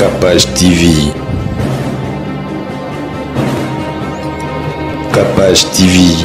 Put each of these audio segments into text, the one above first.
Capage TV. Capage TV.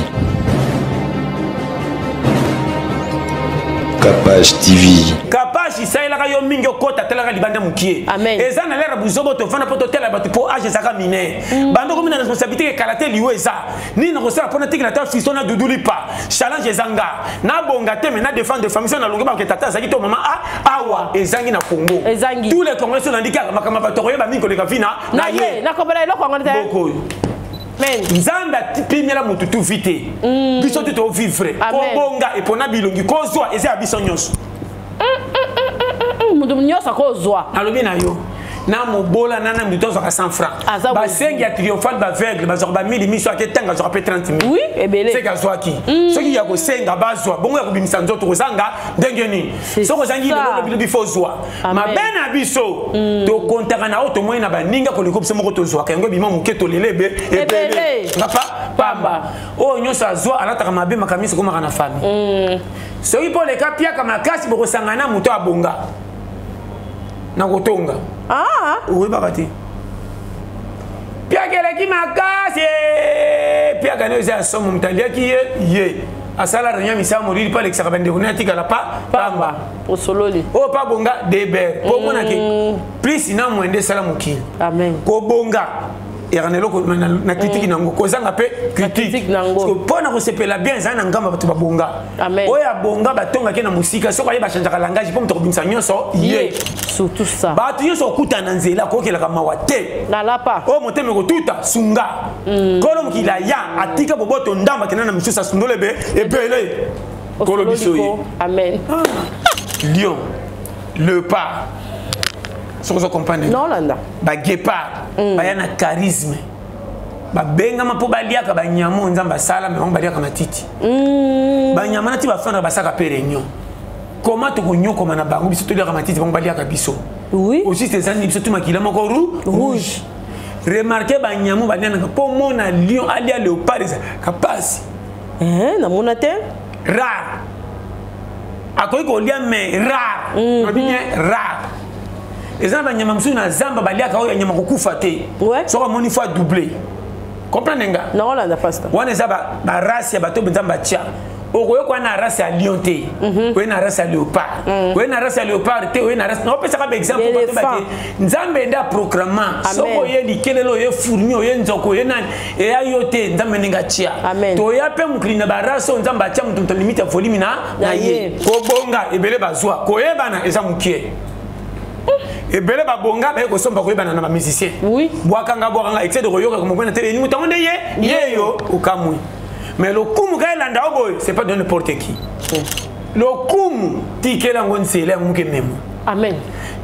Capage TV. Capage isailaka yo mingi okota telaka libanda mukie. Amen. Eza na lera buzobo to fana poto tela batu po age saka mine. Bando komina responsabilité ke kalate liwe eza. Ni na kosala pona tikina ta fiston na duduli pa. Challenge ezanga. Na bonga te na défendre famille na longa ba ke tata zaki to mama awa ezangi na Congo. Ezangi. Tous les Congolais sont indiqués makama ba to yeba mingi ko le kafina na ye. Na ko bela eloko ngone te. Boko. Nzambe atipimela mutu tu vite. Biso tu to vivre. Kobonga et pona bilongi kozwa eza abiso nyonso. Mutu nyonso akozwa. Alobi na yo. Na mobola nana mutu zaka 100 francs. Ba sengi ya triomphal ba aveugle ba zaka 1000 miso aketanga zaka pe 30 000. Oui, ebele. C'est gazwa ki. Soki ya ko senga bazwa bongo ya kobimisa nzoto kozanga ndengeni. Soko zangi le bifo zwa. Ma bena biso to kontaka na auto moyen na baninga ko lekopse moko to zwa kango bima muketo lelebe ebele. Ngapa pamba. O nyosa zwa alataka mabe makamisi komaka na famille. Soki po le kapia kama kasi boko sangana muto abonga. Na kotonga. Ah, oui bakati. Pia kele ki makasi. Pia kane za somo mtalia ki ye. Asala renya misa moriri pa lekisa kabande kuna tika la pa pamba. O sololi. O pa bonga deber. Po mona ki plus na mwende sala mukili. Amen. Ko bonga. Eranelo ko na critique nango kozanga pe critique nango pona ko sepela bien za na ngamba batu babonga. Amen. Oya bonga batonga ke na musika soko ye ba chanjaka langage po mutoko bimisa nyonso ye. Surtout ça. Batu nyonso okuta na nzela ko kela kama wate. Na lapa. O moteme ko tuta sunga. Kolo mukila ya atika boboto ndamba kenana misusa sundolebe ebele. Kolo bisoyi. Amen. Lion. Le pas. Soko zo comprendre. Non landa. Ba guépard, ba yana charisme. Ba benga mapo baliaka ba nyamo nzamba sala mais on baliaka matiti. Ba nyama na ti ba fana ba saka perenyo. Comment to konyo koma na bango biso to liaka matiti ba baliaka biso. Oui. Aussi c'est ça ni biso to makila moko rouge. Remarquez ba nyamo ba nyana po mona lion alia léopard kapasi. Na mona te rare. Akoy ko lia mais rare. Bien rare. Les gens qui ont na zamba baliaka oyo nyama kokufa te. Soko moni fois doublé. Comprenez nga? Non là na pasta. Wana za ba race ya bato nzamba tia. Okoyo kwa na race ya lion te. Oyo na race ya léopard. Oyo na race ya léopard te, oyo na race. No pesa ka exemple bato baki. Nzambe nda programma. Soko ye likelelo ye fourmi oyo nzoko ye nani. E ayo te nzambe ninga tia. To ya pe muklina ba race nzamba tia mutu limite ya volume na ye. Ko bonga ebele bazwa. Ko yebana eza mukie. Et belle babonga ba ko somba ko yebana na ba musicien. Oui. Boakanga boakanga excès de royoka comme on télé ni mutango de ye yo ukamui. Mais le kumu ka landa oboy c'est pas de n'importe qui. Le kumu tikela ngonzela muke memo. Amen.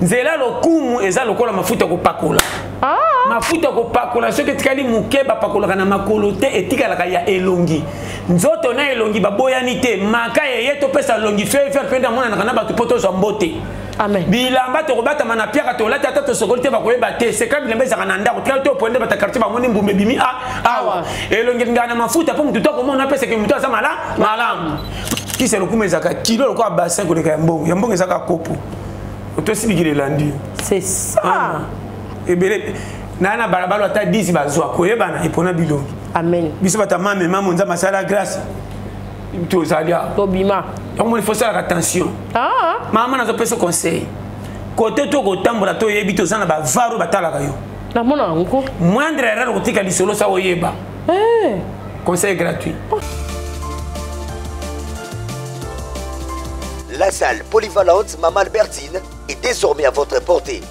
Nzela le kumu eza lokola mafuta ko pakola. Ah. Mafuta ko pakola ce que tikali muke ba pakola kana makolo te etikala ka ya elongi. Nzoto na elongi baboyani te maka ye to pesa longi faire penda mona na ba tu poto zo mbote. Amen. Bilamba to kobata mana piaka to lata to sokolite ba koyeba te c'est comme bilamba za kananda ko to poende ba ta quartier ba moni mbumbe bimi awa elongi ngana mafuta po mutu to ko mona pesa ke mutu za malam qui c'est le coup ezaka kilo le quoi bassin ko le yambongo ezaka kopo to sibigile landi c'est ça et bele nana balabalo ata 10 bazwa koyeba na ipona bilongi. Amen. Biso bata mame mamu nza masala grâce to zalia tobima. Donc il faut faire attention. Ah. Maman n'a pas ce conseil. Côté to ko tambola to yebi to zana ba varo batala kayo. Na mona nko. Moindre erreur ko tika lisolo sa oyeba. Conseil gratuit. La salle polyvalente Maman Albertine est désormais à votre portée.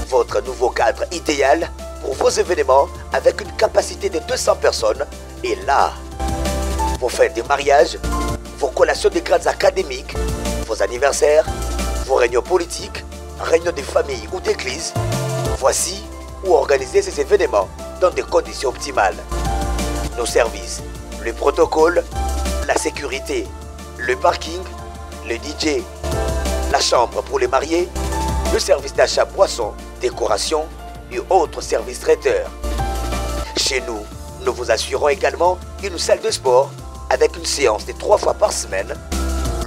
Votre nouveau cadre idéal pour vos événements avec une capacité de 200 personnes est là. Vos fêtes de mariage, vos collations de grades académiques, vos anniversaires, vos réunions politiques, réunions de famille ou d'église. Voici où organiser ces événements dans des conditions optimales. Nos services, le protocole, la sécurité, le parking, le DJ, la chambre pour les mariés, le service d'achat boissons, décoration et autres services traiteurs. Chez nous, nous vous assurons également une salle de sport avec une séance de 3 fois par semaine,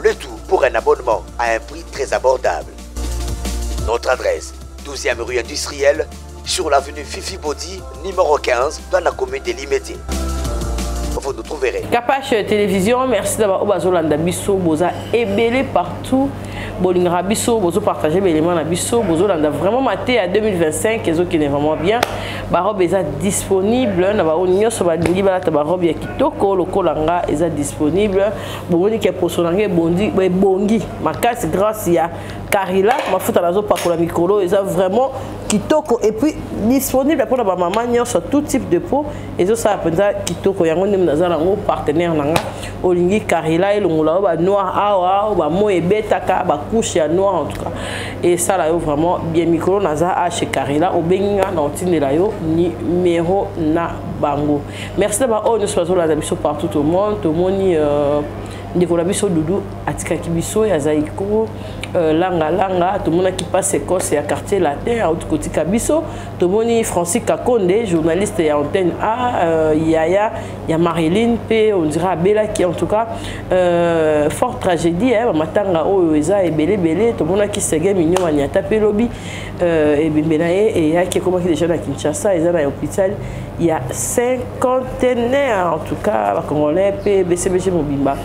le tout pour un abonnement à un prix très abordable. Notre adresse, 12e rue industrielle, sur l'avenue Fifi Bodi, numéro 15, dans la commune de Limete. Vous nous trouverez. Capache Télévision, merci d'avoir Obazolanda Bisso, Boza ébélé partout. Bolingra Bisso, Bozo partagé l'élément à Bisso, Bozolanda vraiment maté à 2025, et qui est vraiment bien. Barob est disponible, Nabao Nyos, Badingi Balata Barob Yakitoko, le Kolanga est disponible. Boni qui est pour son anglais, Bongi, ma casse grâce à Carilla, ma faute à la zone pour la micro, est vraiment Kitoko, et puis disponible pour la maman sur tout type de peau, et ça a Kitoko, Yangon Nazarano, partenaire Nanga, Olingi Carilla, et le Moula, Noir Awa, Moe Betaka, couche à noir en tout cas. Et ça là, vraiment bien micro, Naza chez Carilla, au Benga, Nantine la yo, numéro na bango. Merci d'avoir nous soyons là partout au monde, tout le monde. Nicolas Bisso Doudou, Atika Kibiso, Yazaïko, Langa, tout le monde qui passe Écosse et à quartier latin, à autre côté Kabiso, tout le monde Francis Kakonde, journaliste et antenne A, Yaya, il y a Marilyn, P, on dira Bella qui en tout cas, forte tragédie, Matanga, Oeza et Belé, tout le monde qui s'est gagné, Mignon, Agnata Pelobi, et Bimbenaye, et il y a qui est déjà à Kinshasa, ils sont à l'hôpital, il y a 50 en tout cas, Congolais, P, BCBG Mobimba.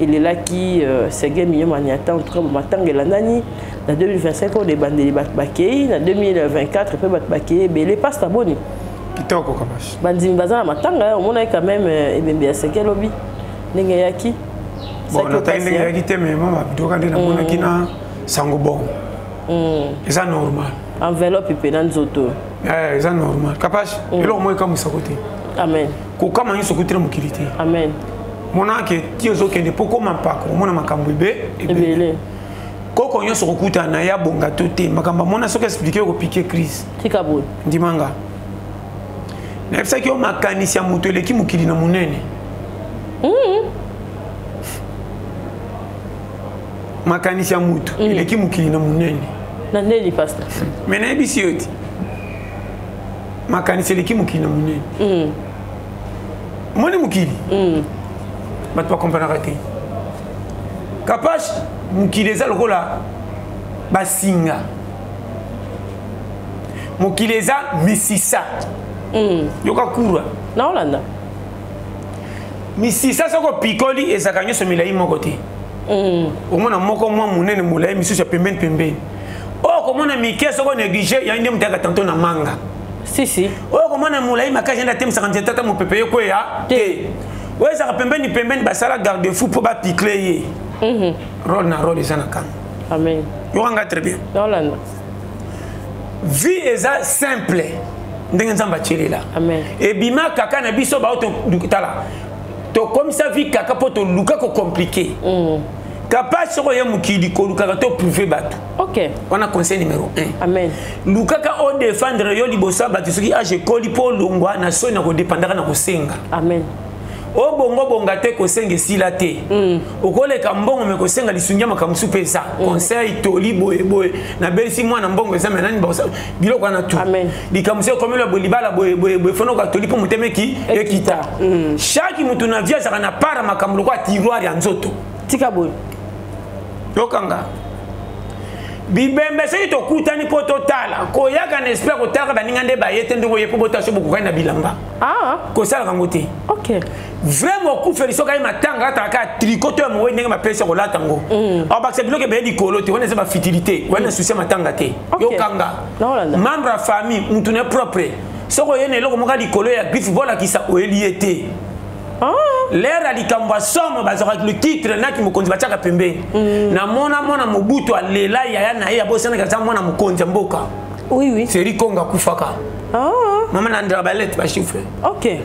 Il est là qui s'est gagné Maniata, en tout cas, Matanga Lanani. En 2025, on est bandé Bakei. En 2024, on peut Bakei. Belé passe ta bonne. Kitoko Kabash. Bandimi Bazan Matanga, on a quand même bien c'est quel lobby. Nengayaki. Bon, on a été Nengayaki, mais maman, Dogande na Monakina, Sangobon. Et ça normal. Enveloppe et pénal zoto. Eh, ça normal. Kabash, et là, au moins, comme ça côté. Amen. Comment ils sont côté de Mokilité. Amen. Mon anke tiozo kende poko mampako mona makambo ebe koko nyo sokuta na ya bonga tote makamba mona soka expliquer ko piquer crise tikabon ndimanga na epsa ki o makanisi ya muto eleki mukili na munene makanisi ya muto eleki mukili na munene na neli pastor mena ebisi yoti makanisi eleki mukili na munene mone mukili mais tu vas comprendre arrêter Kapash mukileza lokola basinga mukileza misisa yoka kura na Hollande misisa soko pikoli ezakanyo somilai moko te omona moko mwa munene mulai misusu pembeni okomona mike soko négligé ya inde mutaka tanto na manga si okomona mulai makaje nda tem 57 tata mopepe ko ya te. Oui, ça pembeni basala garde-fou pour piquer. Rôle na rôle ça na kan. Amen. Yoranga très bien. Hollande. Vie est simple. Ndenge nzamba tchelela. Amen. Et bima kaka na biso ba to tala. To comme ça vie kaka po to luka ko compliqué. Capable soko ya mukidi ko luka to prouver batu. OK. On a conseil numéro 1. Amen. Luka ka o défendre yo libosa batu soki a je koli po longwa na so na ko dépendaka na ko senga. Amen. O bongo bonga te ko senga sila te. Okoleka mbongo me ko senga lisungia makamusu pesa. Conseil toli boye na belisi mwana mbongo eza menani ba biloko na tout. Amen. Likamusu comme le bolibala boye fono ka toli po mutemeki ekita. Chaque mutu na via za na para makamulu kwa tiroir ya nzoto. Tika boye. Yokanga. Bibembe se to kutani po totala ko yaka na espère ko taka baninga nde bayete ndoko yepo botaso boku kana bilamba. Ko sala kangote. OK. Vraiment coup feliso ka matanga ataka tricoter mo ndenge ma pesa ko latango. Ba se bloque be di kolote wona se ba fertilité wona souci matanga te. Yokanga. Membre famille mutune propre. Soko yene loko moka di kolo ya griffe bola kisa o eliete. L'air a likamba somo bazaka le titre naki mukonzi bachaka pembeni na mona mobutu alela ya na ya bosana kaza mona mukonzi mboka oui seri konga kufaka mama na ndra balette ba chiffre OK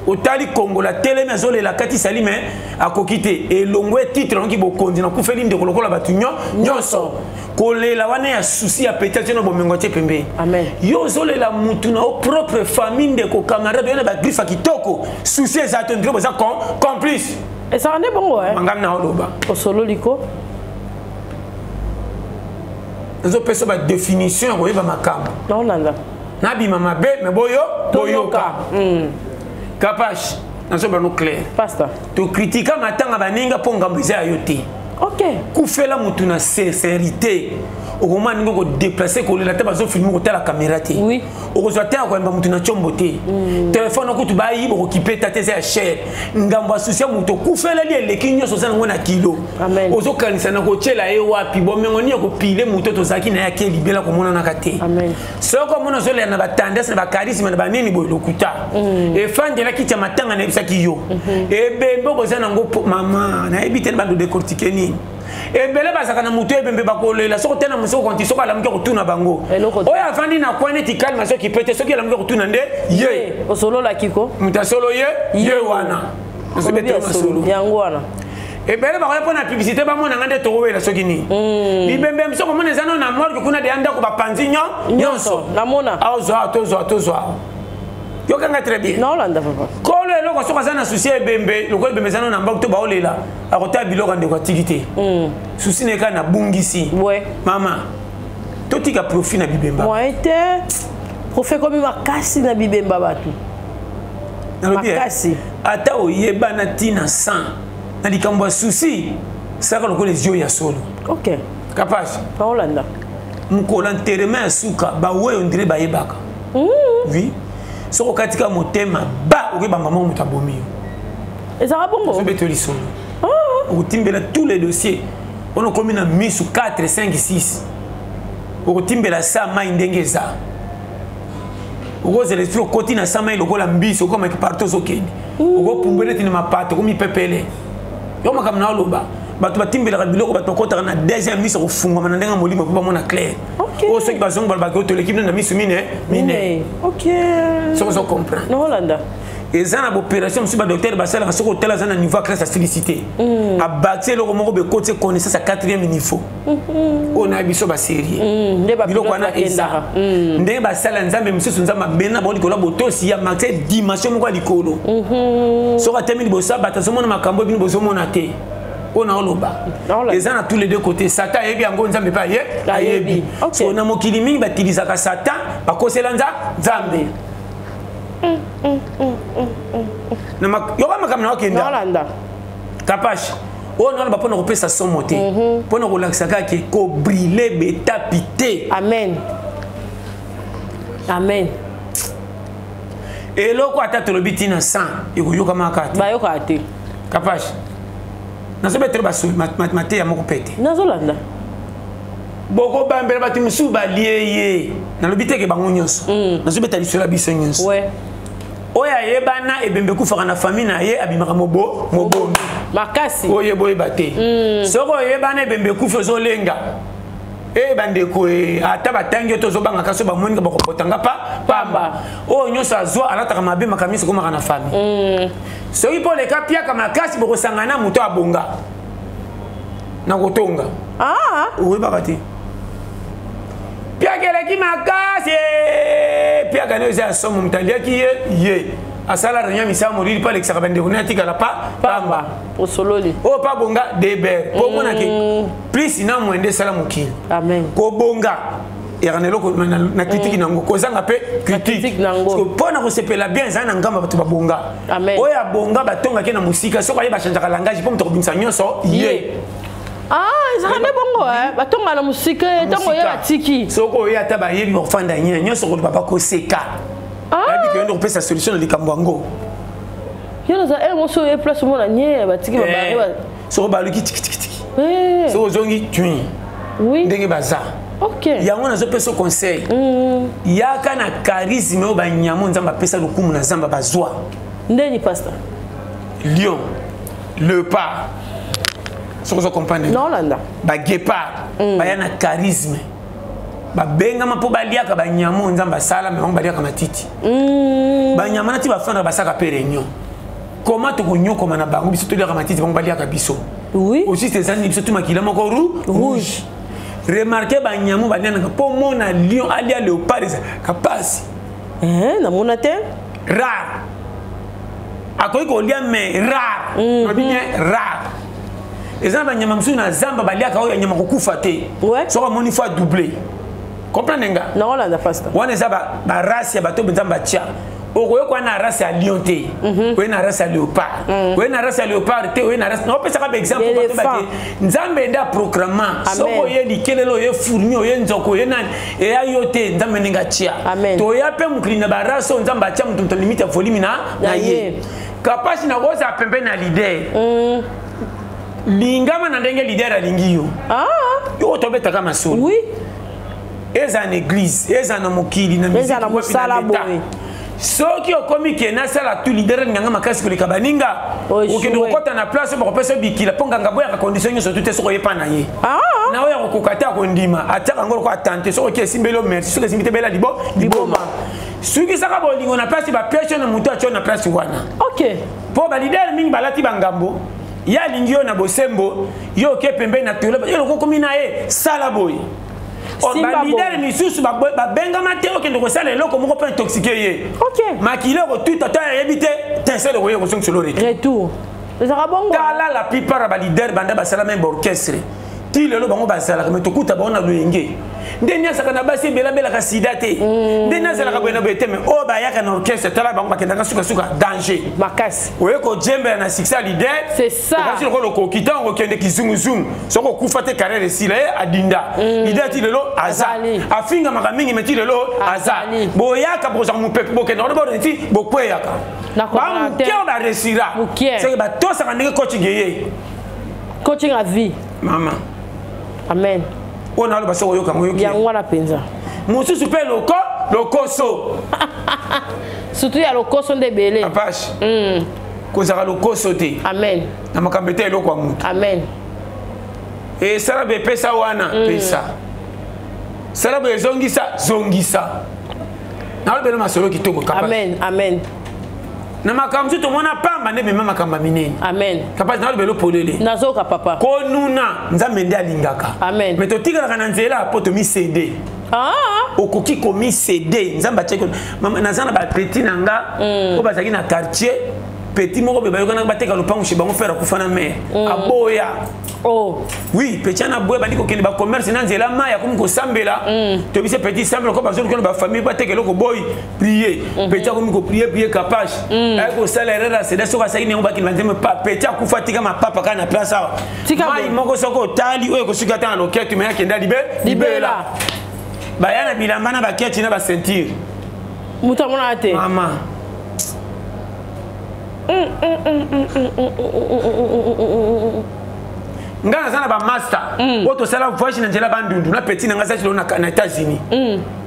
otali kongo la télé maison la kati salime akokite elongwe titre nki bokonzi na kufeli ndeko lokola batu nyonso kolela wana ya souci ya peut-être no bomengo te pembeni amen yo zolela mutu na o propre famille ndeko camarade na ba griffe kitoko souci za tondre boza complice et ça ande bongo mangam na oloba o solo liko ezo pesa ba définition ko yeba makambo non nanda nabi mama be me boyoka Capache, dans ce bano clair. Pasteur. Tu critiques matanga baninga pour ngambiza yote. OK. Ku fela mutu na sincérité. au moment où on déplacer ko la table zo filmer ko la caméra té oui au zo té ko mba mutu na chombo té téléphone ko tu ba yi ko kipe ta té c'est cher ngambo associé mutu ku fela li le kinyo so sana ngona kilo amen ozo kanisa na ko chela e wapi bo mengo ni ko pile mutu to zaki na yake libela ko mona na kate amen so ko mona zo le na ba tendance na ba charisme na ba nini bo lokuta e fande la kicha matanga na bisaki yo e bembo ko sana ngo mama na ebite na ba do décortiquer ni et belle basaka na mutu ebembe bakolela soko tena musoko konti soko alamuke kutuna bango oya afandi na kwani ti kalma soki pete soki alamuke kutuna nde ye osolo la kiko muta solo ye wana osebete solo yango wana et belle bakoya pona publicité ba mona ngande tokowela soki ni libembe msoko mona zano na morgue kuna de anda ko bapanzi nyonso na mona azo tozo yo kanga très bien non landa papa kolo eloko soka zana souci ebembe loko ebembe zana na mbako to baolela akota biloko ndeko atikite souci neka na bungisi ouais mama totika profit na bibemba moi été profet comme makasi na bibemba batu makasi ata oyeba na tina 100 na likambo ya souci saka loko les yeux ya solo OK capable pa Holanda mkola nterema ya suka ba we on dirait ba yebaka oui soko katika motema ba okeba maman mutabomi et ça va bongo so betoli solo otimbela tous les dossiers on a commis na misu 4 5 6 otimbela sa mai ndengeza okoze l'esprit okoti na sa mai lokola mbiso koma ki parto sokeni okopumbele tina mapato komi pepele yo makam na loba bato batimbela biloko bato kota na deuxième miso kofunga na ndenga molimo po mona clair o soki bazongo bala bato l'équipe na misu mine OK so comprendre non Holanda eza na opération monsieur ba docteur basala soko tela zana niveau classe à félicité a bâti le moko be côté connaissance à 4e niveau on a biso ba série biloko na eza ndé basala nzambe monsieur nzamba bena bo likolo botosi ya max dimension moko likolo soko termine bosa bata so mona makambo bino bozo mona te on a oloba eza na tous les deux côtés satan yebi yango nzambe pa yebi so na mokili mingi batiliza ka satan bakosela nzambe yoka makamna okenda Holanda kapache on a ba pona kopesa somo te pona kolakisa kake ko briller betapité amen amen eloko atata lobiti na 100 ekoyoka makati bayoka te kapache nazo betre basu maté ya moko pete nazo landa boko bambela bati musu balieye na lobite ke bango nyonso nazo beta lisula biso nyonso ouais oya yebana ebembe kufaka na famille na ye abimaka mobomi makasi oye boye bate soko yebana ebembe kufa zolenga bandeko ata batangi to zobanga kaso ba monika bakopotanga pamba o nyosa azwa alataka mabe makamisi komaka na famille soki po leka pia kama makasi bokosangana muto abonga na kotonga oye bakati pia keleki makasi pia kana eza somo mtaliaki ye asala ranya misa morili pa lekisa bande ko natika la pamba osololi o pa bonga deber po mona ke plus na mwende sala mukili amen ko bonga eranelo ko na critique nango ko zanga pe critique nango ko pona ko sepela bien zana ngamba batu babonga amen o ya bonga batonga ke na musika soko ye ba changaka langage po mtoko binsa nyonso ye ezakane bongo batonga na musika ntango ye batiki soko oyo ata bayebi bafanda nyina nyonso koloba bakoseka ayebi ke yo nde kopesa solution na likambo yango yonaza moso oye place omona nye batiki babare soko baluki tikitiki soko ozongi tui ndenge baza yango nazopesa conseil yaka na charisme oyo banyamo nzambe apesa lokumu na zamba bazwa ndeni pasteur lion leopard soko zo comprendre nolanda baguépard baya na charisme babengama mpo baliaka banyamo nzambe asala me bango baliaka matiti banyama nati bafandaka basaka pe réunion koma tokonyokoma na bango biso toliaka matiti bango baliaka biso aussi ezali biso tumakila moko rouge remarke banyamo balianaka mpo mona lion alia léopard ezalaka pasi namona te rare akoki kolia me rare babine rare eza banyama mosusu na zamba baliaka oyo nyama kokufa te soko amoni fois doublé comprendre nga naolanda fasta wana eza barace ya bato nzambe atia okoyo kwa na race ya lion te oyo na race ya léopard oyo na race ya léopard te oyo na race no pesa ka exemple bato bake nzambe nda programma soko ye likelelo ye fourmi oyo nzoko ye nani e ayo te nzambe ninga chia to ya pe mukili na barace nzambe atia mutu limite ya volume na ye kapasi na koza pembe na leader lingama na ndenge leader alingi yo yo tobeta kama solo oui eza na église eza na mokili na eza na mosala boye soki okomi ke na sala tu leader nganga makasi koleka baninga okende kokota na place bakopesa bikila mpo nganga boya ka condition nyonso tu te soko yepa na ye na oyo akokokata akondima ataka ngolo ko atante soko ki esimbelo merci soki esimbite bela liboma soki saka bolingo na place bapeshe na mutu atyo na place wana mpo balider mingi balati bangambo ya lingi yo na bosembo yo ke pembe na tolo yo kokomi na ye sala boye balidere misusu babengama te okende kosala eloko moko mpe intoxike ye makili okotuta to ayebi te tinsele koye kosongisa lo retour tala la plupart ya balidere banda basala meme baorchestre ti lelo bango basalaka me tokuta bango na loyenge nde nyasaka na basi ebelabelaka sida te nde nyazalaka boye na boye te me oyo bayaka na orchestre tala bango bakendaka sukasuka danger makasi oye kojembela na succès lider okasi lokolo okokita ngo okende kizunguzungu soko okufa te carrière esila ye adinda lider ti lelo aza afingamaka mingi me ti lelo aza boyaka bokozaka mopepe bokende wana bodeni ti bokweyaka bamoke oyo baresira seke batosaka ndenge coaching ye coaching à vie mama amen on a le baso yoka moyoki yango wana penza mususu pe lokoso surtout ya lokoso nde belé apache kozaka lokoso te amen na makambo te eloko ya mutu amen e sala be pesa wana pesa sala be zongisa na lobelo masolo kitoko kapasi amen na makambo tu tomona pamba nde mema makambo minene amen kapasi na lobelo polele nazoka papa konuna nzambe nde alingaka amen me totikalaka na nzela po tomi cede okoki komi cede nzambe atie naza na bapeti na nga oyo bazalaki na quartier petit moko be bayokana bateka lopango chez bango faire akufa na mer aboya oui petit na boya bandi kokende ba commerce na nzela maya komi kosambela to bise petit simple ko bazoli kona ba famille bateka loko boy prier petit komi ko prier capage ay ko salaire la c'est so ka sakini ngo bakini banzeme pa petit akufa tika ma papa kana place awa mai moko soko tali oyo ko suka ta na loketu me yakenda libela bayana bilamba na baketi na ba sentir mutamona ate mama nga naza na bamaster oyo tosala voyage na nzela bandundu na petit na nga zaki na États-Unis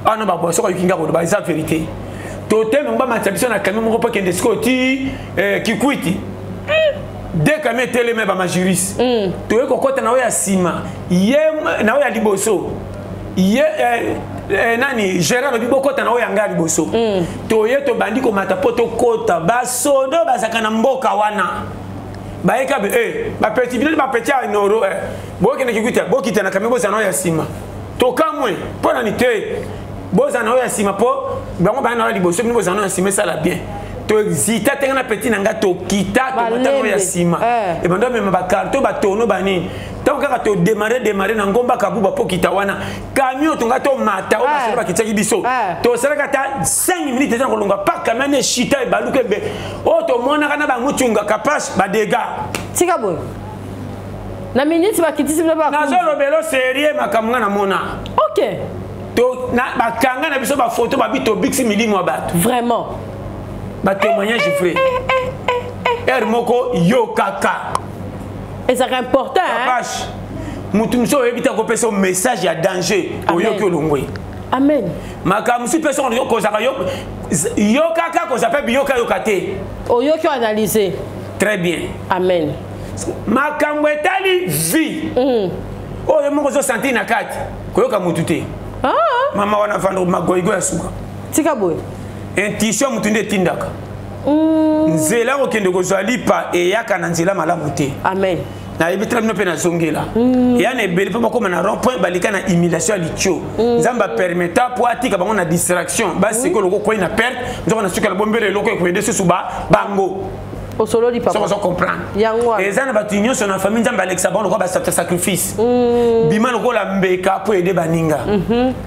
ana baboisoko ayuki nga koloba eza vérité toteme bamatisa biso na camion moko mpo kende sikoyo ti kikwiti de camion eteleme bamajuriste toye kokɔta na oyo ya nsima ye na oyo ya liboso ye nani Gérard lobi bokota na oyo yanga liboso toye tobandi komata po tokota basodo bazaka na mboka wana bayeka be bapeti bino bapeti ya noro bokende kikuta bokita na kame bozana oyo ya nsima tokamwe mpo nani te bozana oyo ya nsima mpo bango baya na oyo liboso bino bozana oyo ya nsima esala bien tozita tenge na peti na nga tokita tomata oyo ya nsima ebando mema bakarto batono banini ntango kaka todemare na ngomba kabuba mpo kita wana camion tonga tomata oyo basolo bakitiaki biso tosalaka ata 5 minutes eza na kolonga pa camion eshita ebaluka ebe oyo tomonaka na bamutunga kapashe badega tika boye na minute bakitisi bino nazolobelo serie makambo nga na mona bakanga na biso bafoto babi tobiksi milimo ya bato vraiment batémoignage vrai er moko yo kaka ezaka important kapashe mutu mosu oyebi te akopesa o message ya danger oyoki olongwe amen makambo mosu mpe soko kozaka yo kaka koza mpe biyoka te oyoki oanalyse très bien amen makambo etali vie oyo moko ozosentir na kati koyoka mutu te mama wana vanda magoyigo ya suka tika boye intuition mutu nde etindaka nzela okende kozwa lipa eyaka na nzela malamu te amen nayebi tala bino mpe nazongela eya na ebele mpe bakóma na rond point balika na humiliation ya litio nzambe apermeta mpo atika bango na distraction baseko eloko kwei na perte nzoko na suki ya bombela eloko ekoyede susu bango au solo di papa ça comprendre et ça na ba union sur la famille nzamba alexa bon ko ba sacrifice bima loko la mbeka pour aider baninga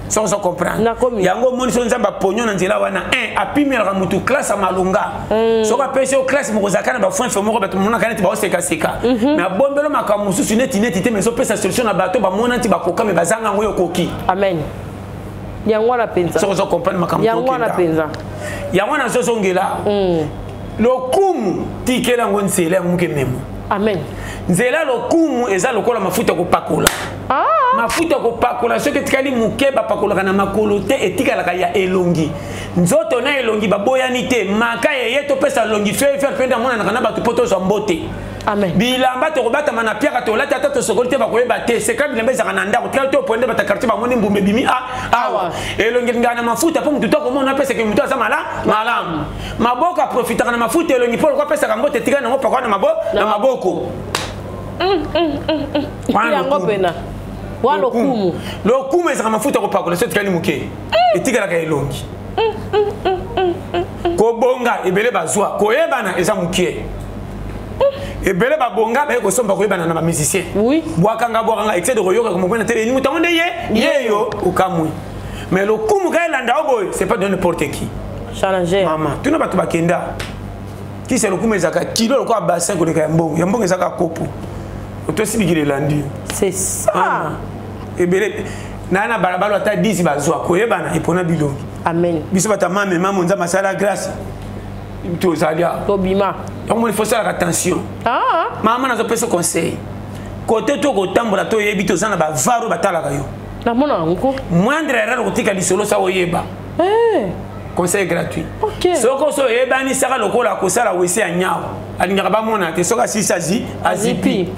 ça comprendre yango moni so nzamba pognon na nzela wana apimela mutu classe a malunga so ka pese au classe mo zakana ba fon femo ko ba mona kaneti ba seka mais abombelo makamu susu neti te mais so pesa solution na bato ba mona ti ba koka me bazanga ngoyo koki amen yango na penza so comprendre makamu yango na penza yango na so ngela lokumu tikela ngo nzela muke memo amen nzela lokumu eza lokola mafuta ko pakola mafuta ko pakola soki tikali muke ba pakola kana makolo te etikala ya elongi nzoto na elongi baboyani te maka yeye to pesa longi fe penda mona na kana ba poto so mbote amen bilamba to kobata mana piaka to lata to sokolite ba koyeba te c'est comme bilamba za kana ndako tikali to ponde ba ta quartier ba moni mbumbe bimi awa elongi ngana mafuta po mutu to ko mona pesa ke mutu za malamu maboka profita kana mafuta elongi po ko pesa ka mbote tikana ngo pakwa na maboko yango pena wa lokumu ezaka mafuta ko pakola so tikali muke etikala ka elongi ko bonga ebele bazwa ko yebana eza muke ebele babonga ba ko somba ko yebana na ba musicien oui bwakanga excès de royoka comme on télé ni mutango yeyo ukamui mais lokumu ka elanda oboy c'est pas de n'importe qui challenger mama tuna batu bakenda qui c'est lokumu ezaka kilo lokwa bassin ko leka mbongo ezaka kopo otosibikile landi c'est ça ebele nana balabalo ata 10 bazwa ko yebana ipona bilongi amen biso bata mame mama nza masala grâce to zalia tobima donc il faut faire attention maman na zo pesa conseil côté to ko tambola to yebi to zana ba varo batala kayo na mona ngo moindre erreur ko tika lisolo sa oyeba conseil gratuit OK soko so yeba ni saka lokola ko sala wese anyao alinga ba mona te soka sisazi azipi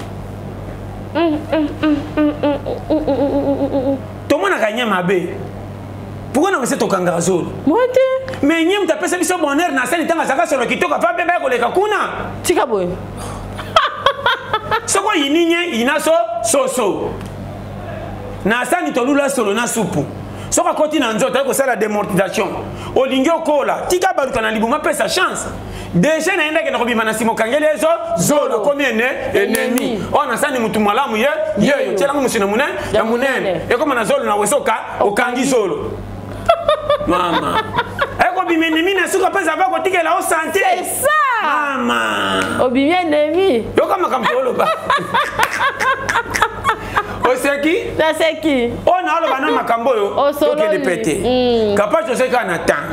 to mona kanya mabe pourquoi na wese to kanga zolo moite mais nyem ta pesa biso bonheur na sani tanga saka solo kitoka fa beba ko leka kuna tika boy soko yininye inaso soso na sani tolula solo na supu soka koti na nzoto ko sala démortisation olingi okola tika baluka na libuma pesa chance déjà naenda ke nakobima na simo kangelezo zolo combien ennemi ona sani mutu malamu yeyo tela musina munene ekoma na zolo na wesoka okangi zolo mama eko bimennemi na suka pesa ba ko tikela o santé c'est ça mama obimi ennemi yo kama kamtolo ba oseki na seki ona alo bana makambo yo toke de pété capable de se kana temps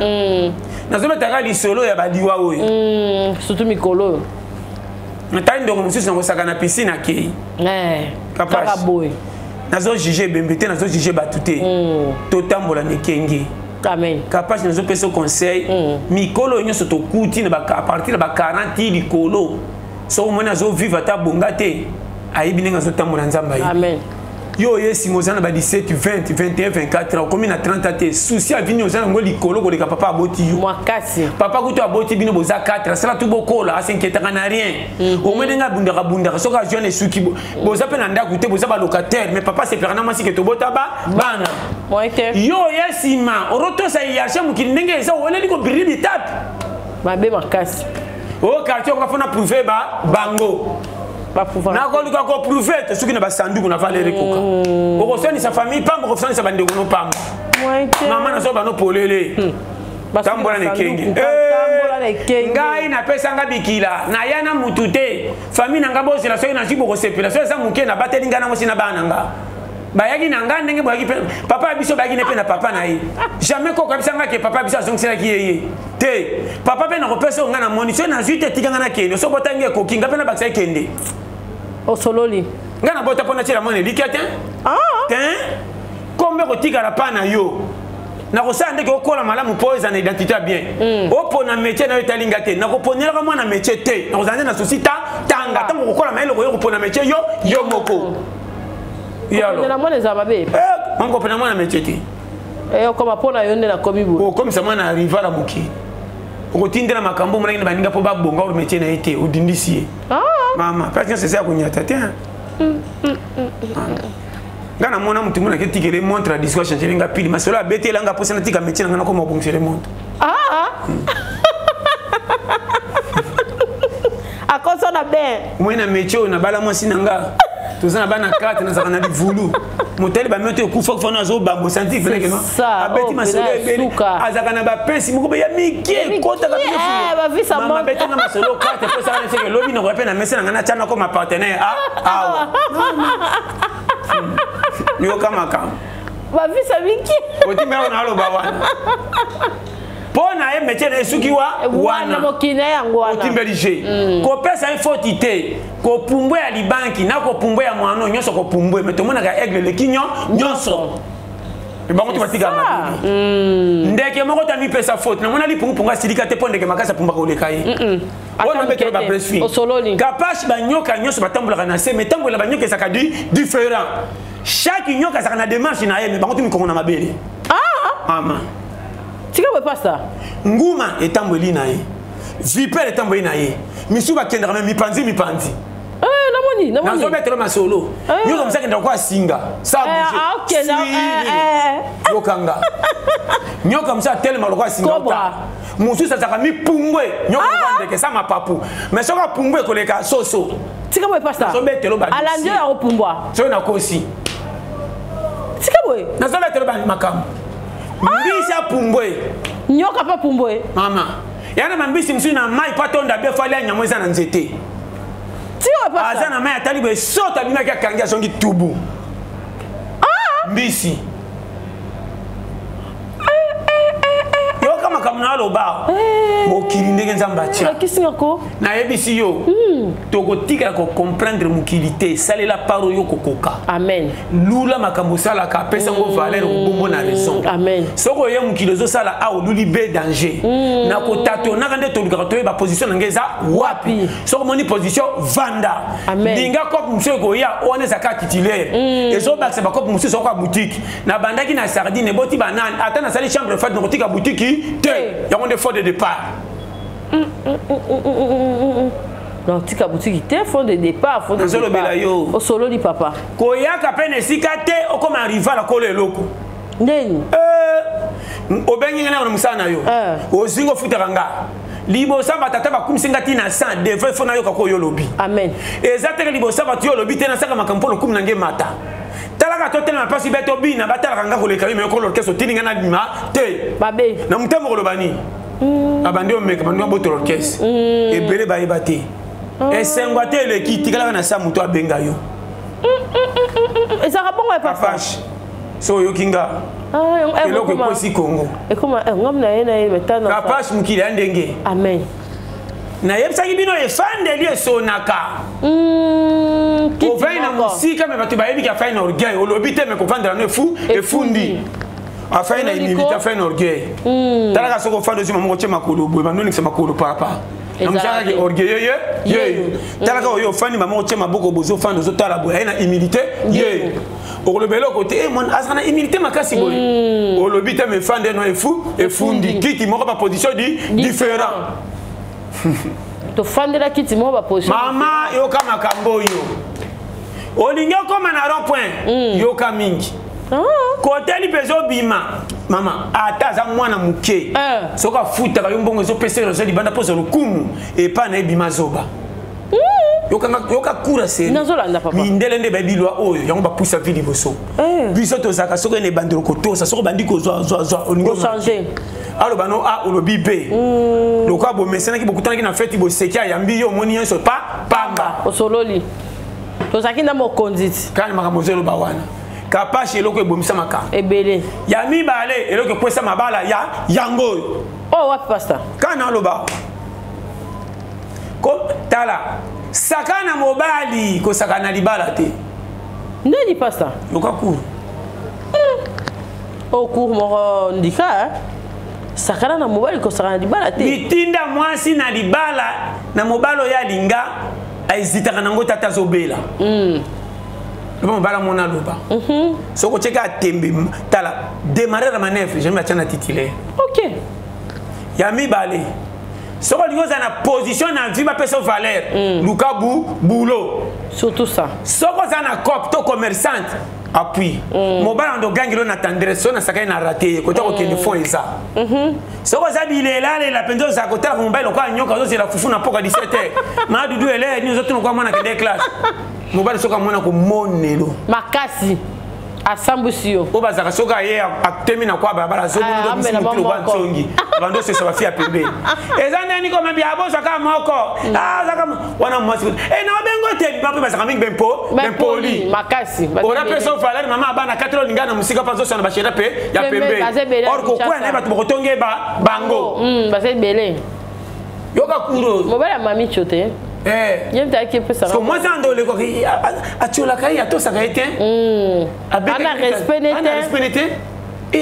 na zo metaka lisolo ya badiwa oyo surtout mikolo ntai ndongo mususu na kosaka na piscine akei kaka boy nazo juger bembete nazo juger batute totambola nekenge amen capable nazo pesa conseil mikolo nyonso tokuti na à partir de 40 likolo so mona zo vivre ta bongate ayibi ninga zo tambola nzamba yi amen yo yesi mozana ba 17 20 21 24 ans combien na 30 ans souci a vini ozana ngo likolo ko leka papa aboti yo mwakasi papa kuto aboti bino boza 4 sala tu bokola asinquieta kana rien au moins nga bundaka soka jeune suki boza pe na ndako te boza ba locataire mais papa c'est perana masi ke to bota ba bana moite yo yesi ma oroto sa hiérarchie mukini ndenge eza wala liko birili bitap mabe makasi o quartier ko fona prouver ba bango na ko luka ko prouver te suki na ba sanduku na valere koka o soni sa famille pamba ko soni sa bande ko no pamba mama na so ba no polele tambola ne kenge ngai na pesa nga bikila na yana mutute famille na ngabo sila so na sibo ko sepela so za muke na bateli ngana mo sina bana nga bayaki na nga ndenge bayaki papa biso bayaki ne pe na papa na ye jamais ko kabisa nga ke papa biso azongisela ki yeye te papa pe na ko pesa nga na moni so na zuite tikanga na kende so botangi ko kinga pe na bakisa kende o sololi nga na bota pona tela moni likete ten kombe ko tikala pa na yo na ko sa ndeke okola malamu po eza na identité bien opo na métier na yo talinga te na ko ponela ka mwana métier te na ko zande na société tanga tango ko kola maelo ko yo ko pona métier yo moko yalo na mwana za babe mango pona mwana métier te koma pona yo nde na komi bo comme ça mwana rivala muki ko tindela makambo mwana ngina baninga po ba bonga o métier na été o dindisi mama parce que c'est ça ko nyata te ngana mona mutu mona ke tikele montre la discours changer nga pili masolo abete langa posa na tika métier ngana ko mo bongser montre À cause on a bien. Moi na métier on a bala moi sinanga. Tout ça na bana carte na zakana di voulu. Motel ba mettre coup faut na zo bambo senti que non. Abeti masolo ebeli. Azakana ba pensi moko be ya miki kota ka bien. Ba vie ça mama beti na masolo carte pour ça c'est que lobi no repena messena ngana tchana comme partenaire. Ah. Yo kama kama. Ba vie ça miki. Oti me ona lo ba wana. Pona e métier na suki wana mokina yango wana otimbelije ko pesa infotité ko pumbwe ya libanki na ko pumbwe ya mwana nyonso ko pumbwe metomona ka aigle le kinyo nyonso bango to batika mabili ndeke moko ta mi pesa faute na mona li punga silika te pondeke makasa pumba ko le kai ona betelo ba presfi osololi kapashi banyoka nyonso batambola na se metambola banyoka saka différent chaque nyoka saka na démarche na ye me bango to mi kongo na mabele ama tika we pasta nguma etamboli na ye vipere etamboli na ye misuba kendra même mipandi namoni nazo mettre masolo yo comme ça kenda kwa singa ça bouger yo kanga nyo comme ça tellement kwa singa musu ça saka mi pumbwe nyo kwa ndeke ça mapapu mais soka pumbwe koleka soso tika we pasta nazo mettre ba alandio ya kopumbwa so na kosi tika we nazo mettre ba makam mbisa pumbwe nyoka pa pumbwe mama yana mambisi msu na mai patonda be fali anyamweza na nzete tiwa pa azana mai atalibe sota bina kya kangia songi tubu mbisi kama kamna lo ba mokili ndenge nzamba tia kisinga ko na yebisi yo toko tika ko comprendre mokilité salela paro yo kokoka amen lula makambo sala ka pesa ngo valeur bombo na raison amen soko ye mokili zo sala a luli be danger na ko tato na kande to luka to ba position ngeza wapi soko moni position vanda linga ko mse ko ya one zaka titulaire ezo bakse ba ko mse soko boutique na bandaki na sardine boti banane ata na sali chambre fête no tika boutique il y a un fond de départ. Non, tu as boutique fond de départ, fond de départ. Au solo di papa. Koya kapene sikate o comme un rival à coller loko. Ndeni. O bengi ngana na musana yo. O zingo futeranga. Libo saba tata ba kumsingati na 100 devrait fona yo kako yo lobi. Amen. Exactement libo saba tu yo lobi tena saka makampo no kum nange mata. Talaka to tellement pas si beto bina batala kanga ko le kali me ko l'orchestre tininga na bima te babe na mutemo ko lobani abandi o meka bandu boto l'orchestre e bele ba ebate e sengwate le kiti kala na sa muto abenga yo e ça rabon e papa so yo kinga e lo ko posi Congo e comment ngam na ye metana papa mukili andenge amen na yebisa bino e fande li sonaka ko vaina musika me batu bayebi ka faina orgueil o lobite me ko vendre na fou e fundi a faina imilita faina orgueil talaka soko fando zima mo chema makolo boy banoni sema makolo papa na msaka ke orgueil ye talaka yo fandi mama chema boko bozo fando zo tala boy na imilité ye o lobelo côté mon asana imilité makasi boy o lobite me fande no e fou e fundi kiti mo ba position différent to fande la kiti mo ba position mama yo kama kamboyo olingo koma na rond point yo kamingi côté li bezo bima mama ata za mwana muke soka futa ka yombongo zo pese zo libanda poza lukumu e pa na bima zoba yo ka kura se nazolanda papa mindele nde babilwa oyo yango ba pusa vili boso biso to zaka soko ne bandiro ko to sa soko bandiko zo olingo changer alors bano a olobi be lokwa bo mesena ki bokutana ki na fête bo sekia yambi yo moni yenso pa pamba osololi to zaki na mo konditi kan makamozelo bawana kapashi eloko ebomisa maka ebele yami bale eloko kwesa mabala ya yango oh wapi pasta kana loba ko tala sakana mobali ko sakana libala te ndeni pasta lokwa cour au cour mo ndika sakana na mobali ko sakana libala te bitinda mwasi na libala na mobalo ya linga aizitaka nango tata zobela Bon, bala mona loba. Soko cheka tembe tala démarrer la manœuvre, je me tiens à titulaire. OK. Yami balé. Soko ligoza na position na vie ma personne valeur. Lukabu boulot. Surtout ça. Soko za na cop to commerçante. appui mobala ndo gangi lo na tendresse so na sakai na raté ko to ke fond eza so ko zabile la la penzo za ko tala mobile ko nyoka zo la fufu na poka 17h ma dudu ele ni zo tunu ko mwana ke de classe mobile so ka mwana ko monelo makasi asambusio o bazaka soka ye akutemi na kwa barabara zo ndo bisimutilo kwa ntsongi bando se so bafia pembe ezanda ni ko mabi abosa ka moko zaka wana mwasi na bengo te pape bazaka mingi bempoli makasi ora peso valeur mama bana 4 heures ngana musika pa zo sana bashera pe ya pembe or ko kwa na ba bokotonge bango base belé yoka kuro mobala mami chote yemta ki pesa ko moi ça ndole ko atiola kai atosa kai te ana respect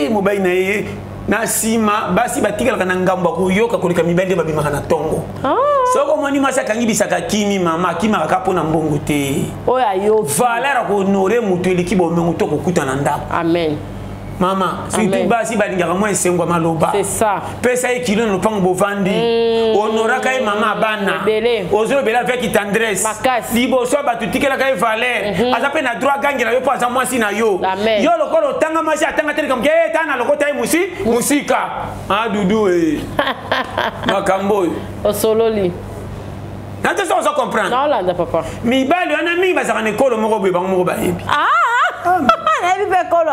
mobile na ye na sima basi batikala kana ngamba ko yoka koleka mibende babimaka na tongo soko moni masa kangi bisaka kimi mama kima kapona mbongo te oya yo valeur ko honorer mutu eliki bomengo to kokuta na ndako amen Maman, si tu vas si balingaka moi sengwa maloba. C'est ça. Pesa e kilo no pango bovandi. Honora kai mama bana. Ozo bela avec tendresse. Libo so ba tutikela kai valeur. Azape na droit gangela yo pas moi si na yo. Yo lokolo tanga masi atanga tele comme ke tana lokota musika. Ah dudu Makambo. Osololi. Nante ça on comprendre. Non là papa. Mi bali wana mi bazaka ne kolo moko be bango moko ba yebi. Elle fait quoi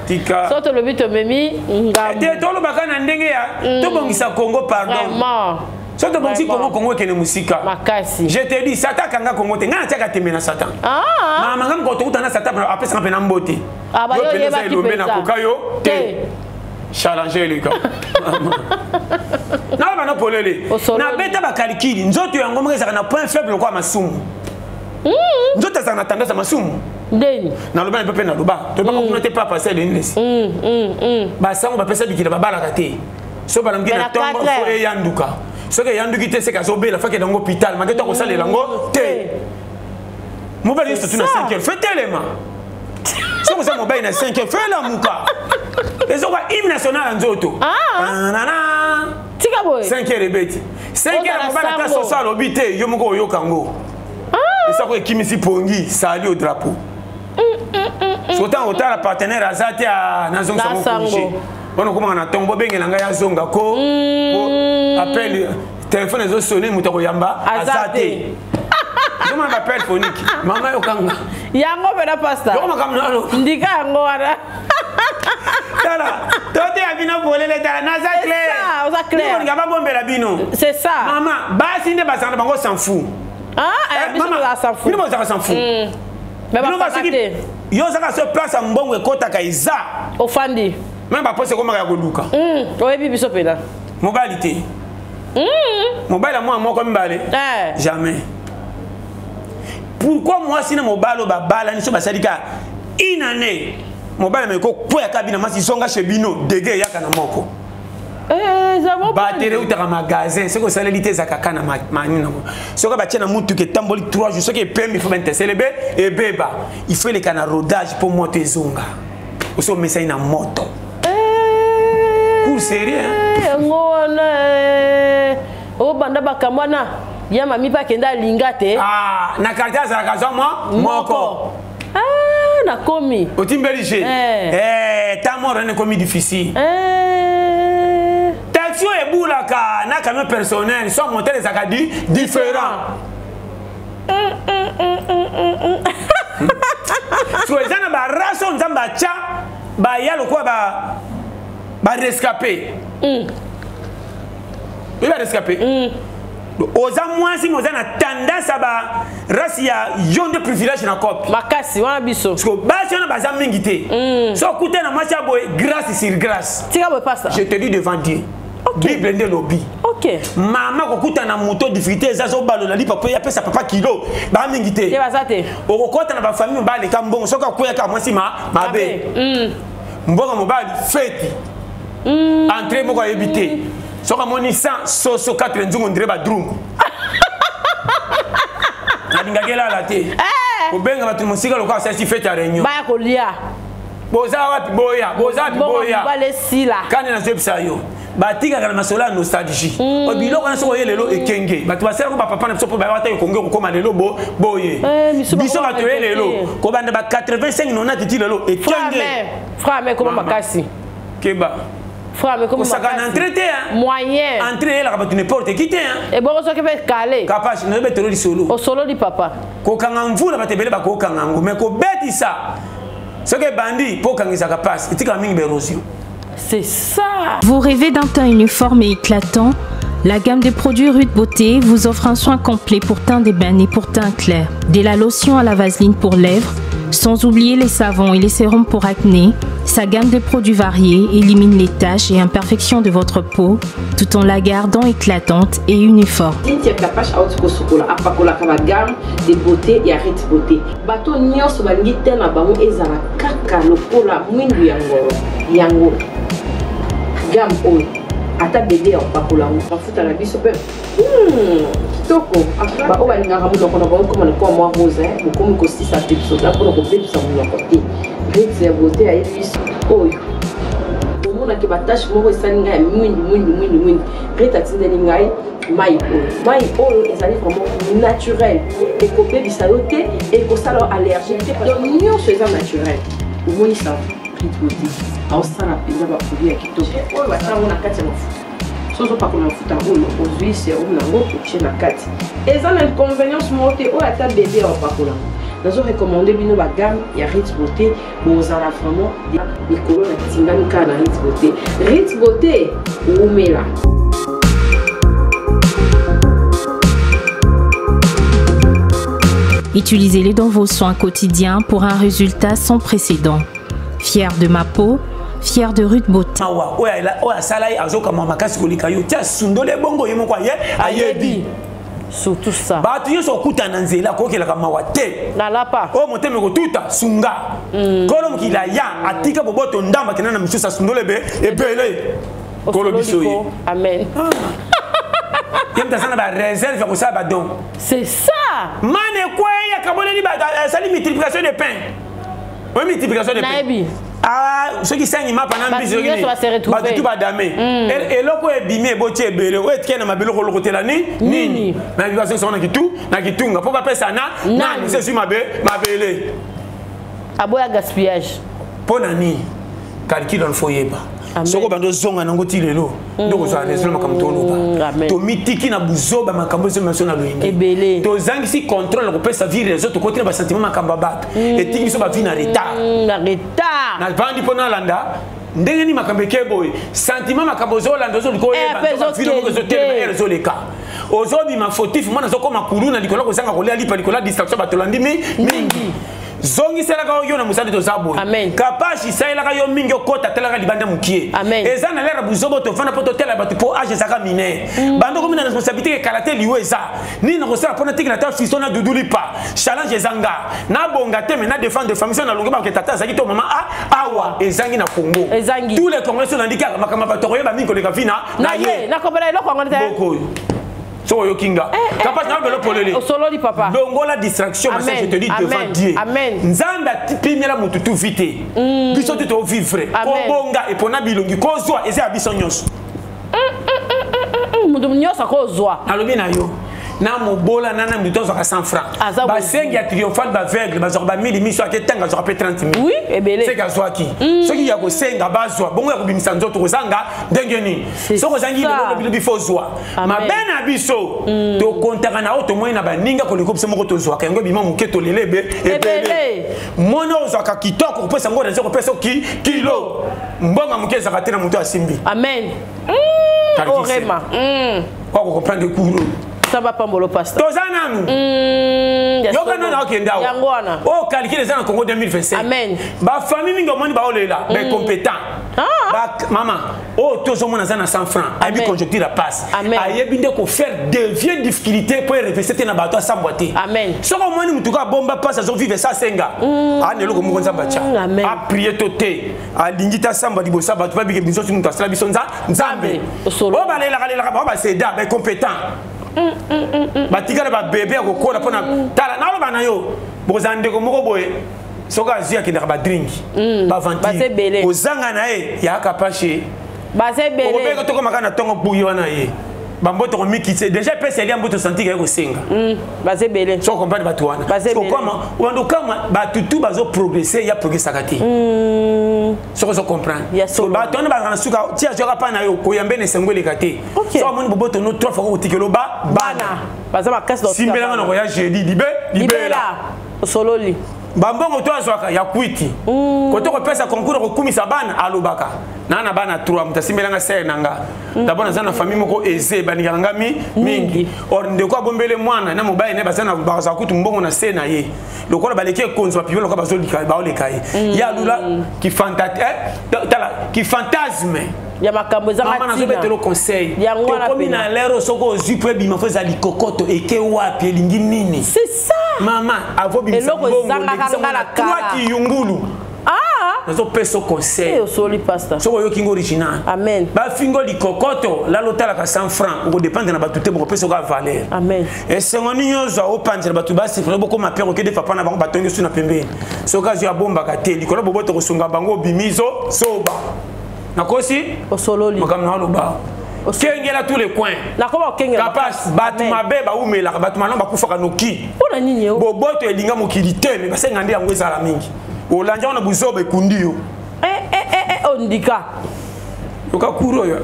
Tika. Soto le but memi ngam. Te tolo bakana ndenge ya to bongisa Congo pardon. Vraiment. Soto bongisi Congo kene musika. Makasi. Je te dis Satan kanga Congo te ngana tiaka temena Satan. Mama ngam ko to utana Satan après ça pena mbote. Ah ba yo yeba ki pesa. Na kokayo te. Challenger les gars. Na bana polele. Na beta ba calcul nzoto yango mreza na point faible kwa masumu. Nzoto za na tendance masumu. Ndeni na loba pepe na loba to ba ko pas passer le nesi ba sango ba pesa bikila ba balaka te so ba ngina tombo fo e yanduka so ke yanduki te se ka so bela fa ke dans hôpital ma ke to ko sale lango te mo ba listo tuna 5 heures faites l'élément so mo sa mo ba ina 5 heures fait la muka les autres hymne national nzoto nana tika boy 5 heures beti 5 heures mo ba na ta so sa lobité yo moko yo kango et ça ko kimisi pongi sali au drapeau. Sotan otala partenaire azate a nazong sango. Ono kuma na tombo bengela nga ya zonga ko appel téléphone ezo sonner muto ko yamba azate. Comment on appelle phonique? Maman yokanga. Yango bena pasta. Comment kamnalo? Ndika yango wana. Tala, tote abina bolele tala naza clair. C'est ça, ça clair. On ngaba bombela bino. C'est ça. Maman, basi nde basana bango s'en fout. Maman s'en fout. Bino s'en fout. Mais ba pakate. Yo zaka se place en mbongo ekota kaiza ofandi même ba pose komaka ya koluka oyebi biso pena mobilité mobile moi moko mbale jamais pourquoi moi sina mobile ba bala ni so basalika inane mobile me ko kwa kabina masi songa chez bino dege yaka na moko batterie utaka magasin c'est que ça l'élite za kaka na manina soka ba tiena mutu ke tamboli 3 jours soki pembe il faut ben célébrer et beba il faut les canaux rodage pour monter zonga oso message na moto pour sérieux ngona o banda bakamwana ya mami pa kenda lingate na quartier za kazo moko na komi otimbelije tamoro ne komi difficile taxi e boulaka na camion personnel soit monter les acadis différents so ezana ba raso nzamba cha ba yalo kwa ba rescapé il va rescapé oza mwasi moza na tendance ba race ya yonde privilège na copie makasi wana biso parce que basi wana baza mingi te so kuta na mwasi boy grâce sur grâce tika boy pas ça je te dis devant Dieu Bible de lobby. OK. Maman ko kuta na moto difficulté za zo balo na li papa ya pesa papa kilo ba mingi te. Te bazate. O kota na ba famille ba le ka mbongo soka kuya ka mwasi mabe. Mbongo mobali feti. Entrée moko ebité. Soka moni 100 soso 4 nzungu ndire ba drum. Na dinga kela la te. Ko benga batu musika lokwa sa si feti a réunion. Ba ko lia. boza wapi boya bale sila kana na zebsa yo batika kana masola nostalgie o biloko na soko yelelo ekenge bato basela ko papa na sopo ba wata kongo ko ma lelo boye biso bato yelelo ko banda ba 85 nona titi lelo ekenge frère comment makasi keba frère comment ça kana entraité moyen entrer la bato n'importe qui hein et bon so ke be calé capable na be tolo di solo o solo di papa ko kanga mvula batebele ba ko kanga ngo mais ko betisa ce que bandi pour kanga ça passe etika mingi berosion. C'est ça. Vous rêvez d'un teint uniforme et éclatant? La gamme de produits Rude Beauté vous offre un soin complet pour teint d'ébène et pour teint clair. De la lotion à la vaseline pour lèvres, sans oublier les savons et les sérums pour acné. Sa gamme de produits variés élimine les taches et imperfections de votre peau, tout en la gardant éclatante et uniforme. Gamme de beauté et Rude Beauté. Bato nyonso balingi tena bango ezala kaka lokola mwindu yango. Gamme oyo ata bébé en pakola mafuta na biso pe kitoko ba o balingaka munoko na bango comme na moi rose beaucoup ko 6 épisodes là pour ko bebisa munoko te Rude Beauté ya biso oyo omona ke batache moko esalinga ya mwindi Rude atindeli ngai mai oyo ezali vraiment naturel ekobebisa yo te ekosala allergie te donc nyonso eza naturel omoni ça Rude Beauté ausala peza ba produit ya kitoko oyo batango na kati ya mafuta soso pakola mafuta oyo ozwi serum nango otie na kati eza na inconvénience moko te oyo ata bébé apakola nazo recommander bino ba gamme ya Rude Beauté bozala vraiment mikolo na tingani kaka na Rude Beauté. Rude Beauté umela. Utilisez-les dans vos soins quotidiens pour un résultat sans précédent. Fier de ma peau, fier de Rude Beauté. Surtout ça. Batu so kuta na nzela ko kelaka mawate. Na lapa. O moteme ko tuta sunga. Kolom kila ya atika boboto ndamba kenana misusa sundolebe ebele. Kolo bisoyi. Amen. Yemta sana ba réserve ko sa ba don. C'est ça. Mane kwa ya kaboleli ba sali multiplication de pain. Oui, multiplication de pain. Naibi. Ah, ceux qui saignent ma pendant bis ba tu ba damé. Et loko e bimé botie ebele. O etkena mabelo ko lokotela nini. Na vivation sona kitu, na kitunga. Pourquoi pesa na? Nani c'est sur mabele. Aboya gaspillage. Ponani. Calcul on foyeba. Soko bando zonga nango tilelo ndoko za resolo makamtono ba to mitiki na buzoba makambo zo mensona loingi ebele to zangisi contrôle ko pesa vie les autres côté ba sentiment makamba ba et tingi so ba vie na retard na bandi pona landa ndenge ni makambe keboy sentiment makambo zo landa zo liko yeba to video ko zo tele zo leka ozobi ma fautif mwana zo ko makulu na likola ko sanga ko lia lipa likola distraction ba to landi mingi zongi selaka yo na musali to zabo kapashi selaka yo mingi okota telaka libanda mukie eza na lera buzobo to fana poto tela batu po age saka mine bando komina responsabilité ke kalate liweza ni na kosala pona tikina ta fisona dudulipa challenge ezanga na bonga te na défendre famille na longa ba ke tata zaki to mama awa ezangi na Congo tous les Congolais sont indiqués makama bato ko yeba mingi ko leka fina na ye na ko bela eloko ngone te so yo kinga capable na belo polele solo di papa longola distraction mais je te dis devant Dieu nzamba tipimela mututu vite biso to vivre ko bonga et pona bilongi ko zwa eza biso nyonso mudu nyonso ko zwa alobi na yo na mobola nana mito zaka 100 francs ba sengi ya triomphal ba aveugle ba zorba 1000 miso aketanga zaka pe 30 000 oui ebele c'est gazwaki soki ya ko senga bazwa bongo ya kubimisa nzoto ko zanga ndengeni soko zangi lo bifo zwa mabena biso to kontaka na auto moyena ba ninga ko likopse moko to zwa kango bima muketo lelebe ebele mono zaka kitoko ko pesa ngo rezo ko pesa kilo mbonga mukeza katena muto asimbi amen orema ko comprendre cours Saba pambolo pasta. Tozanam. Yokana na okenda. Yangwana. Oh calculer ça en Congo 2025. Amen. Ba famille mingo moni ba olela, ben compétent. Ba maman, oh tozo mona za na 100 francs. Abi conjoncture passe. Ayebi nde ko faire devient difficulté pour réfléchir na bato sa boîte. Amen. Soko moni mutuka bomba passe zo vivre ça senga. Ane loko mo konza bacha. A prier toté. A lingita samba dibosa bato ba bige biso mutu asala biso nzambe. Oh ba lela ba seda ben compétent. Batika ba bébé ko kola pona tala na lo bana yo bozande ko moko boye soka azwi akendaka badrink baventure ozanga na ye yaka pashe okopeka tokomaka na ntongo buyi wana ye bamboto komikitse déjà pesa elia mboto santi ke kosenga baze belé so comprendre bato wana kokoma wando kama batutu bazo progresser ya progressaka te so comprendre so bato wana bazana suka ti ajoka pa na yo koyambe ne sengweleka te so amoni boboto no trois fois kotikelo bana baza makasi do simbela na koya jeudi libela sololi bambongo to azwaka ya kwiti koto kopesa concours kokumisa bana alobaka na bana 3 mutasimbelanga sere nanga d'abord na famille moko eze baninga nga mingi or ndeko abombele mwana na mobile ne bazana baza kutu mbongo na sena ye lokola baleki konzo ba pibelo ko bazolika baoleka ye ya lula ki fantasme ya makambo za matina na betelo conseil to komi na lero soko ozipwe bima foza likokoto eke wapi elingi nini c'est ça mama avobi mbongo na 3 kiyungulu nazo peso conseil soli pasta soko yo kingo original amen ba fingo likokoto la lotala ka 100 francs ko dépendre na batute boko peso ka valeur amen et sengoni nyozo opandira batu ba sifre boko mapero ke defa pana bango batongi suna pembeni soka yo bomba ka te likolo boboto kosunga bango bimizo soba nakosi osololi makam na loba kengela tous les coins nakoma kengela capaz batu mabe ba umela batu malamba kufaka noki pona nini yo boboto elinga mokili te me basenga ndi yango ezala mingi olanja wana buzobe kundiyo ondika yoka kuro yo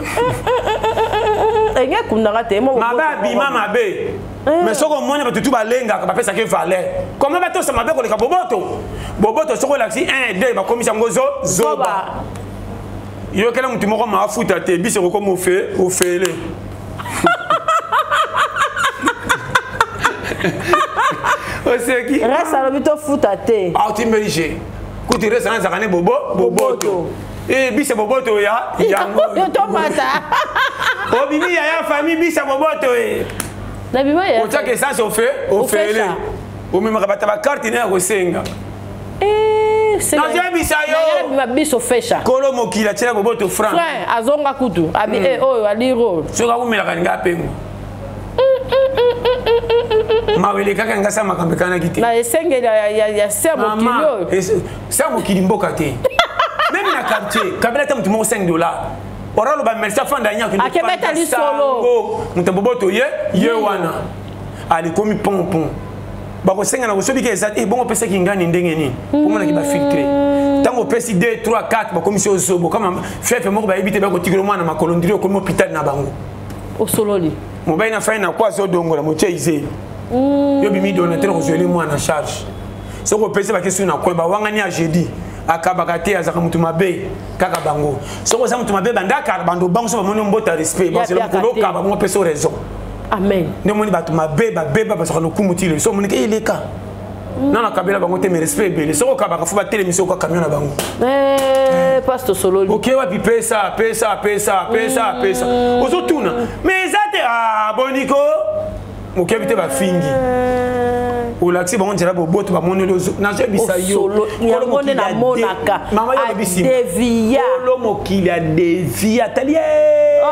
enge kundanga te mo mabe abima mabe mais soko mona batutu balenga ka pesa ke valeur comment bato sa mabe ko le boboto soko laxi 1 2 ba komisa ngozo zoba yo kala mutu moko mafuta te biso ko mo ofele oseki resa lo bito futa te timbelige kuti resa na zakane boboto bisa boboto ya yango yo tomata obimi ya famille bisa boboto na bima ya otaka essence ofele omemaka bata ba carte na kosenga biso fesha kolo mokila tshela boboto franc azonga kutu abi oyo aliro soka kumelaka ninga pengo mawele kaka ngasa makambe kana kiti na esengeli ya sermo kilo sermo kilimboka te même na quartier kabela ta mutu mo $5 oralo ba merci afanda nyako akebeta li solo mutu boboto ye wana ali komi pompon bako senga na kosobi ke ezat bongo pesa ki ngani ndenge ni komona ki ba filtrer tango pesi 2 3 4 ba komisi ozobo kama fefe moko ba ebite ba ko tikelo mwana makolondiri ko mo hôpital na bango osololi mobai na faina kwa zo dongola moche ize yo bimi donateur ko zeli mwana charge soko pesi ba kesu na ko ba wangani a jeudi akabaka te azaka mutu mabe kaka bango soko za mutu mabe bandaka bando bango so ba mono mbota respect ba zelo ko loka ba mo peso raison amen ne moni batu mabe ba beba ba saka no kumutile so moni ke ileka nana kabela bango te me respect bele soko kabaka fu ba telemission ko camion na bango pastor sololi OK wapi pesa ozo tuna mais zate boniko mokebite ba fingi olaxi bango njera boboto ba monelo na je bisayo ko na monaka mama ya bisima devia lo mokili a devia talie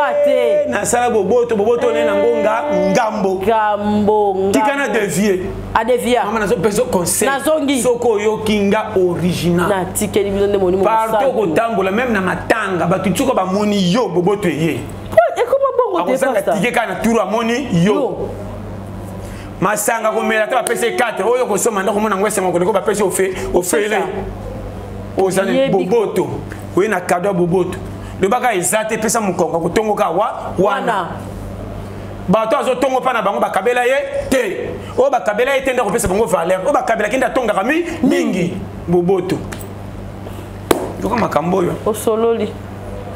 ate na sala boboto ne na ngonga ngambo tikana devie a devia mama na zo peso conseil nazongi soko yo kinga original na tikeli bilonde moni mo partout ko tambola même na matanga batu tsuko ba moni yo boboto ye ekoma bongo te pasta tike kana turu amoni yo masanga komela ta pesa 4 oyo ko soma ndako mona ngwese ngoko ba pesa ofele ozane boboto we na cadeau boboto le baka ezate pesa mukonga kotongoka wana bato azo tongo pa na bango bakabela ye te o bakabela ye te ndako pesa bango valeur o bakabela kinda tonga mingi boboto yoka makambo yo osololi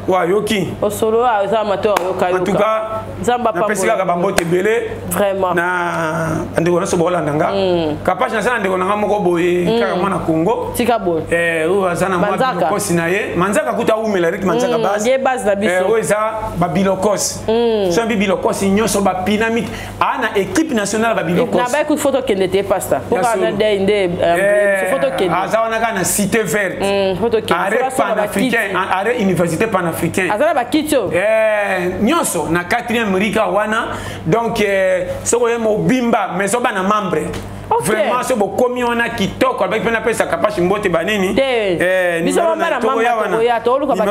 wa yoki osolo za amateur yoka en tout cas zamba pa pesi ka bambote belé vraiment na ndeko na so bolanda nga kapage na sana ndeko na moko boye kaka mwana Congo tika boye o azana mwa bilokosi na ye manzaka kuta umela rik manzaka base ye base na biso o eza ba bilokosi so bi bilokosi nyoso ba pinamite ana équipe nationale ba bilokosi na ba ku photo kende te pasta ko kana de photo kende azana kana cité verte photo kende arrêt panafricain arrêt université panafricain azana ba kitio nyoso na 4e rika wana donc soko ye mobimba mais so bana membre Vraiment so bokomi on a kitoko avec pena pesa kapashi mbote banini. Numéro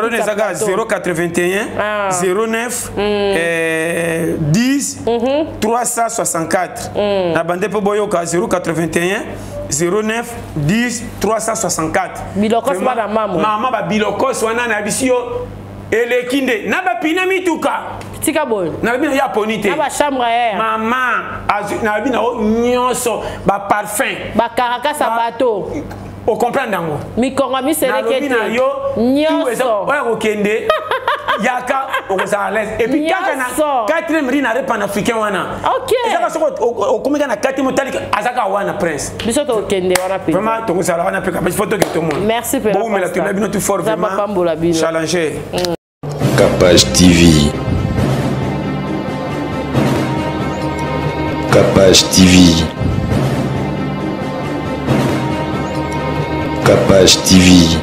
de Zaga 081 09 10 364. Na bande po boyoka 081 09 10 364. Bilokos ba maman ba bilokos wana na bisio elekinde na ba pina mituka. Tika boy. Na bino ya ponite. Na ba chambre air. Maman na bino nyonso ba parfum. Ba karakasa bateau. O comprendre dango. Mi konga mi selekete. Na yo nyonso. Oya kokende. Yaka okoza l'aise. Et puis kaka na 4e ri na repan africain wana. OK. Ezaka soko okomeka na 4e motali azaka wana prince. Biso to kende wana pe. Vraiment to kozala wana pe ka photo que tout le monde. Merci pour la. Bon mais la tuna bino tout fort vraiment. Challenger. Capage TV. Capage TV. Capage TV.